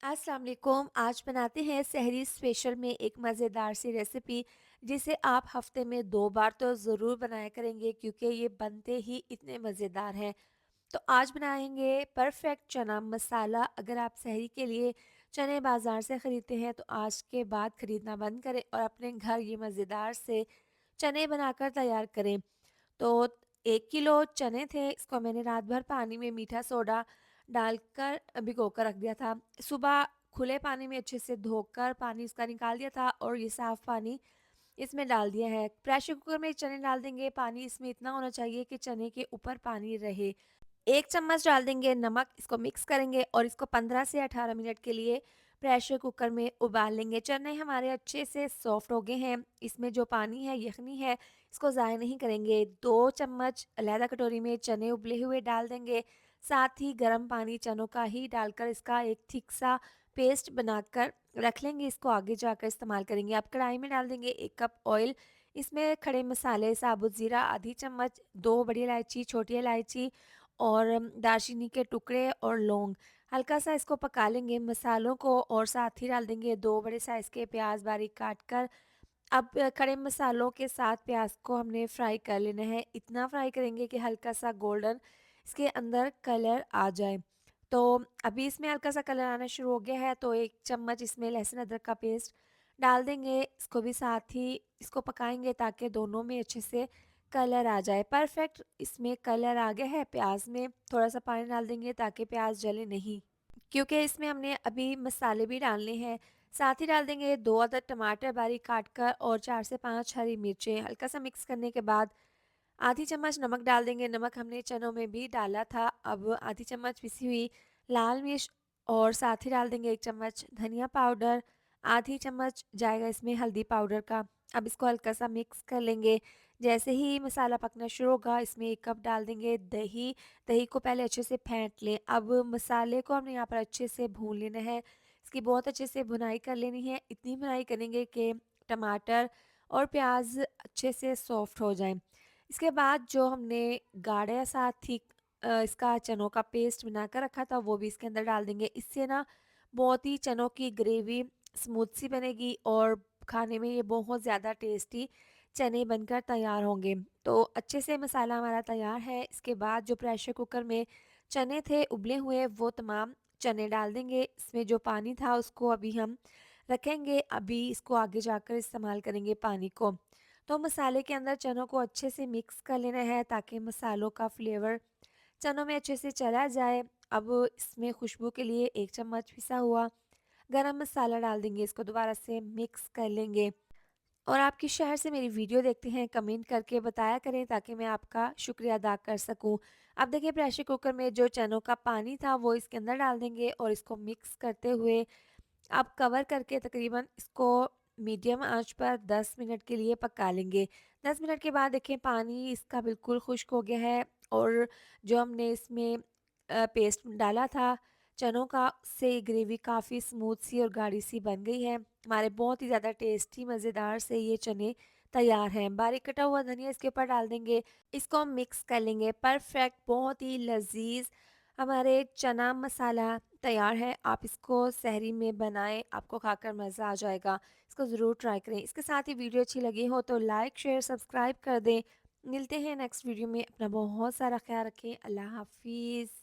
अस्सलाम वालेकुम। आज बनाते हैं सहरी स्पेशल में एक मज़ेदार सी रेसिपी जिसे आप हफ्ते में 2 बार तो ज़रूर बनाया करेंगे क्योंकि ये बनते ही इतने मज़ेदार हैं। तो आज बनाएंगे परफेक्ट चना मसाला। अगर आप सहरी के लिए चने बाज़ार से ख़रीदते हैं तो आज के बाद ख़रीदना बंद करें और अपने घर ये मज़ेदार से चने बनाकर तैयार करें। तो 1 किलो चने थे, इसको मैंने रात भर पानी में मीठा सोडा डालकर भिगो कर रख दिया था। सुबह खुले पानी में अच्छे से धोकर पानी इसका निकाल दिया था और ये साफ़ पानी इसमें डाल दिया है। प्रेशर कुकर में चने डाल देंगे, पानी इसमें इतना होना चाहिए कि चने के ऊपर पानी रहे। 1 चम्मच डाल देंगे नमक, इसको मिक्स करेंगे और इसको 15 से 18 मिनट के लिए प्रेशर कुकर में उबाल लेंगे। चने हमारे अच्छे से सॉफ्ट हो गए हैं, इसमें जो पानी है, यखनी है, इसको ज़ाया नहीं करेंगे। 2 चम्मच अलहदा कटोरी में चने उबले हुए डाल देंगे, साथ ही गर्म पानी चनों का ही डालकर इसका एक थिक सा पेस्ट बनाकर रख लेंगे, इसको आगे जाकर इस्तेमाल करेंगे। अब कढ़ाई में डाल देंगे 1 कप ऑयल, इसमें खड़े मसाले, साबुत ज़ीरा आधी चम्मच, 2 बड़ी इलायची, छोटी इलायची और दालचीनी के टुकड़े और लौंग। हल्का सा इसको पका लेंगे मसालों को और साथ ही डाल देंगे 2 बड़े साइज़ के प्याज बारीक काट कर। अब खड़े मसालों के साथ प्याज को हमने फ्राई कर लेना है। इतना फ्राई करेंगे कि हल्का सा गोल्डन इसके अंदर कलर आ जाए। तो अभी इसमें हल्का सा कलर आना शुरू हो गया है तो 1 चम्मच इसमें लहसुन अदरक का पेस्ट डाल देंगे। इसको भी साथ ही इसको पकाएंगे ताकि दोनों में अच्छे से कलर आ जाए। परफेक्ट इसमें कलर आ गया है। प्याज में थोड़ा सा पानी डाल देंगे ताकि प्याज जले नहीं, क्योंकि इसमें हमने अभी मसाले भी डालने हैं। साथ ही डाल देंगे 2 अदद टमाटर बारीक काट कर और 4 से 5 हरी मिर्चें। हल्का सा मिक्स करने के बाद आधी चम्मच नमक डाल देंगे। नमक हमने चनों में भी डाला था। अब आधी चम्मच पिसी हुई लाल मिर्च और साथ ही डाल देंगे 1 चम्मच धनिया पाउडर, आधी चम्मच जाएगा इसमें हल्दी पाउडर का। अब इसको हल्का सा मिक्स कर लेंगे। जैसे ही मसाला पकना शुरू होगा इसमें 1 कप डाल देंगे दही। दही को पहले अच्छे से फेंट लें। अब मसाले को हमने यहाँ पर अच्छे से भून लेना है। इसकी बहुत अच्छे से भुनाई कर लेनी है। इतनी भुनाई करेंगे कि टमाटर और प्याज अच्छे से सॉफ्ट हो जाएँ। इसके बाद जो हमने गाढ़ा सा थिक इसका चनों का पेस्ट बनाकर रखा था वो भी इसके अंदर डाल देंगे। इससे ना बहुत ही चनों की ग्रेवी स्मूथ सी बनेगी और खाने में ये बहुत ज़्यादा टेस्टी चने बनकर तैयार होंगे। तो अच्छे से मसाला हमारा तैयार है। इसके बाद जो प्रेशर कुकर में चने थे उबले हुए वो तमाम चने डाल देंगे। इसमें जो पानी था उसको अभी हम रखेंगे, अभी इसको आगे जाकर इस्तेमाल करेंगे पानी को। तो मसाले के अंदर चनों को अच्छे से मिक्स कर लेना है ताकि मसालों का फ्लेवर चनों में अच्छे से चला जाए। अब इसमें खुशबू के लिए 1 चम्मच पिसा हुआ गरम मसाला डाल देंगे। इसको दोबारा से मिक्स कर लेंगे और आप किस शहर से मेरी वीडियो देखते हैं कमेंट करके बताया करें ताकि मैं आपका शुक्रिया अदा कर सकूं। अब देखिए प्रेशर कुकर में जो चनों का पानी था वो इसके अंदर डाल देंगे और इसको मिक्स करते हुए आप कवर करके तकरीबन इसको मीडियम आंच पर 10 मिनट के लिए पका लेंगे। 10 मिनट के बाद देखें पानी इसका बिल्कुल खुश्क हो गया है और जो हमने इसमें पेस्ट डाला था चनों का, से ग्रेवी काफ़ी स्मूथ सी और गाढ़ी सी बन गई है। हमारे बहुत ही ज़्यादा टेस्टी मज़ेदार से ये चने तैयार हैं। बारीक कटा हुआ धनिया इसके ऊपर डाल देंगे। इसको हम मिक्स कर लेंगे। परफेक्ट बहुत ही लज़ीज़ हमारे चना मसाला तैयार है। आप इसको सहरी में बनाएँ, आपको खाकर मज़ा आ जाएगा। इसको ज़रूर ट्राई करें। इसके साथ ही वीडियो अच्छी लगी हो तो लाइक, शेयर, सब्सक्राइब कर दें। मिलते हैं नेक्स्ट वीडियो में। अपना बहुत सारा ख़्याल रखें। अल्लाह हाफ़िज़।